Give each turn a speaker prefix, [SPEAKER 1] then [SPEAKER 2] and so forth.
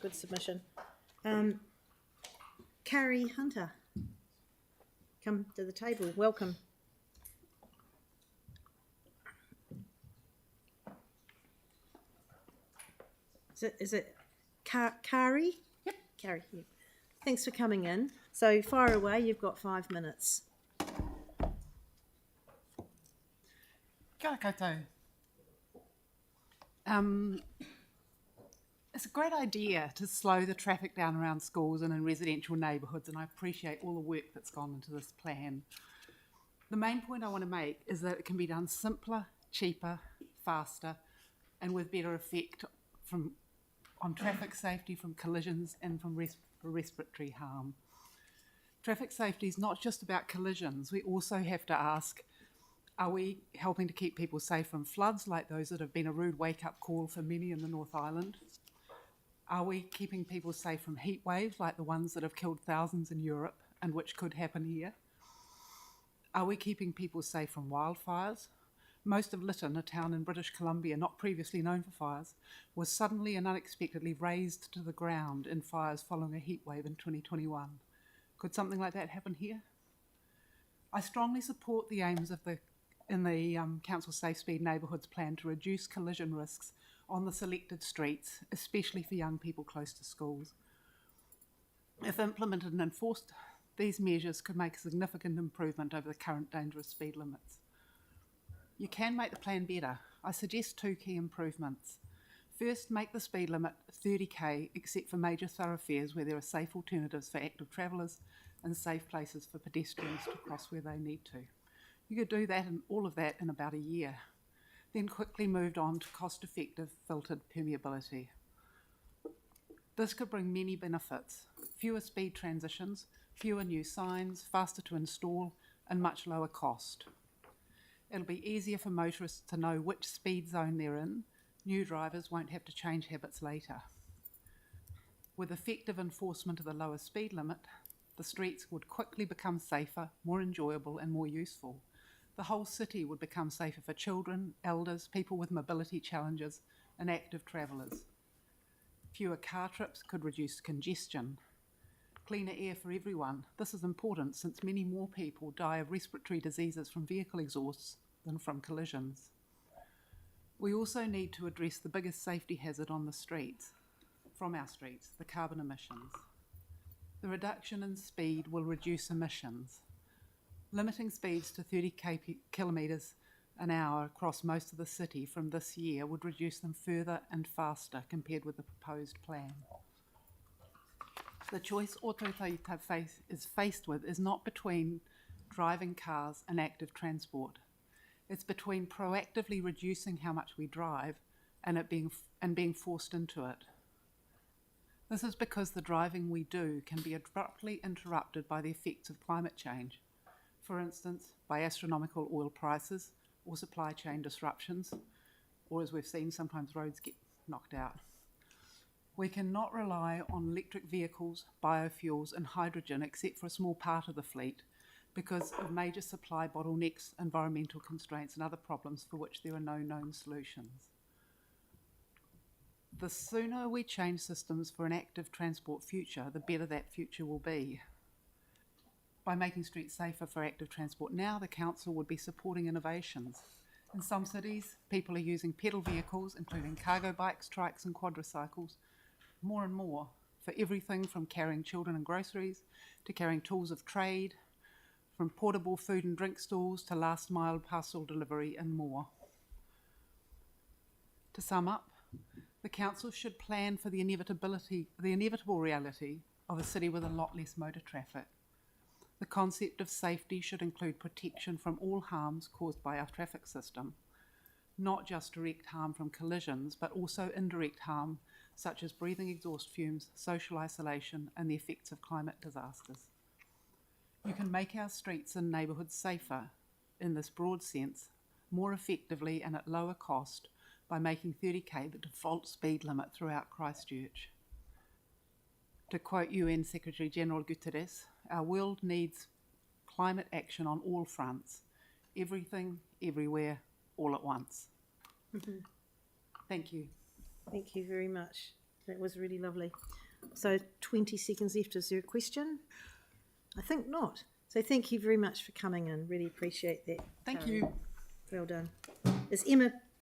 [SPEAKER 1] Good submission. Kari Hunter, come to the table. Welcome. Is it Kari?
[SPEAKER 2] Yep.
[SPEAKER 1] Kari, yeah. Thanks for coming in. So fire away, you've got 5 minutes.
[SPEAKER 2] Kia ora koutou. It's a great idea to slow the traffic down around schools and in residential neighbourhoods, and I appreciate all the work that's gone into this plan. The main point I want to make is that it can be done simpler, cheaper, faster, and with better effect on traffic safety, from collisions and from respiratory harm. Traffic safety is not just about collisions. We also have to ask, are we helping to keep people safe from floods like those that have been a rude wake-up call for many in the North Island? Are we keeping people safe from heat waves like the ones that have killed thousands in Europe and which could happen here? Are we keeping people safe from wildfires? Most of Lytton, a town in British Columbia not previously known for fires, was suddenly and unexpectedly razed to the ground in fires following a heat wave in 2021. Could something like that happen here? I strongly support the aims in the Council Safe Speed Neighbourhoods plan to reduce collision risks on the selected streets, especially for young people close to schools. If implemented and enforced, these measures could make a significant improvement over the current dangerous speed limits. You can make the plan better. I suggest 2 key improvements. First, make the speed limit 30k except for major thoroughfares where there are safe alternatives for active travellers and safe places for pedestrians to cross where they need to. You could do that and all of that in about a year. Then quickly moved on to cost-effective filtered permeability. This could bring many benefits: fewer speed transitions, fewer new signs, faster to install, and much lower cost. It'll be easier for motorists to know which speed zone they're in. New drivers won't have to change habits later. With effective enforcement of the lower speed limit, the streets would quickly become safer, more enjoyable, and more useful. The whole city would become safer for children, elders, people with mobility challenges, and active travellers. Fewer car trips could reduce congestion. Cleaner air for everyone. This is important since many more people die of respiratory diseases from vehicle exhausts than from collisions. We also need to address the biggest safety hazard on the streets, from our streets, the carbon emissions. The reduction in speed will reduce emissions. Limiting speeds to 30 kilometres an hour across most of the city from this year would reduce them further and faster compared with the proposed plan. The choice Ōtautaita is faced with is not between driving cars and active transport. It's between proactively reducing how much we drive and being forced into it. This is because the driving we do can be abruptly interrupted by the effects of climate change. For instance, by astronomical oil prices or supply chain disruptions, or as we've seen, sometimes roads get knocked out. We cannot rely on electric vehicles, biofuels and hydrogen except for a small part of the fleet because of major supply bottlenecks, environmental constraints and other problems for which there are no known solutions. The sooner we change systems for an active transport future, the better that future will be. By making streets safer for active transport now, the council would be supporting innovations. In some cities, people are using pedal vehicles, including cargo bikes, trikes and quadricycles, more and more, for everything from carrying children and groceries, to carrying tools of trade, from portable food and drink stalls to last mile parcel delivery and more. To sum up, the council should plan for the inevitable reality of a city with a lot less motor traffic. The concept of safety should include protection from all harms caused by our traffic system, not just direct harm from collisions, but also indirect harm such as breathing exhaust fumes, social isolation, and the effects of climate disasters. You can make our streets and neighbourhoods safer, in this broad sense, more effectively and at lower cost by making 30k the default speed limit throughout Christchurch. To quote UN Secretary General Guterres, our world needs climate action on all fronts, everything, everywhere, all at once.
[SPEAKER 1] Mm-hmm.
[SPEAKER 2] Thank you.
[SPEAKER 1] Thank you very much. That was really lovely. So 20 seconds left. Is there a question? I think not. So thank you very much for coming in. Really appreciate that.
[SPEAKER 2] Thank
[SPEAKER 1] Kari.
[SPEAKER 2] you.
[SPEAKER 1] Well done. Is Emma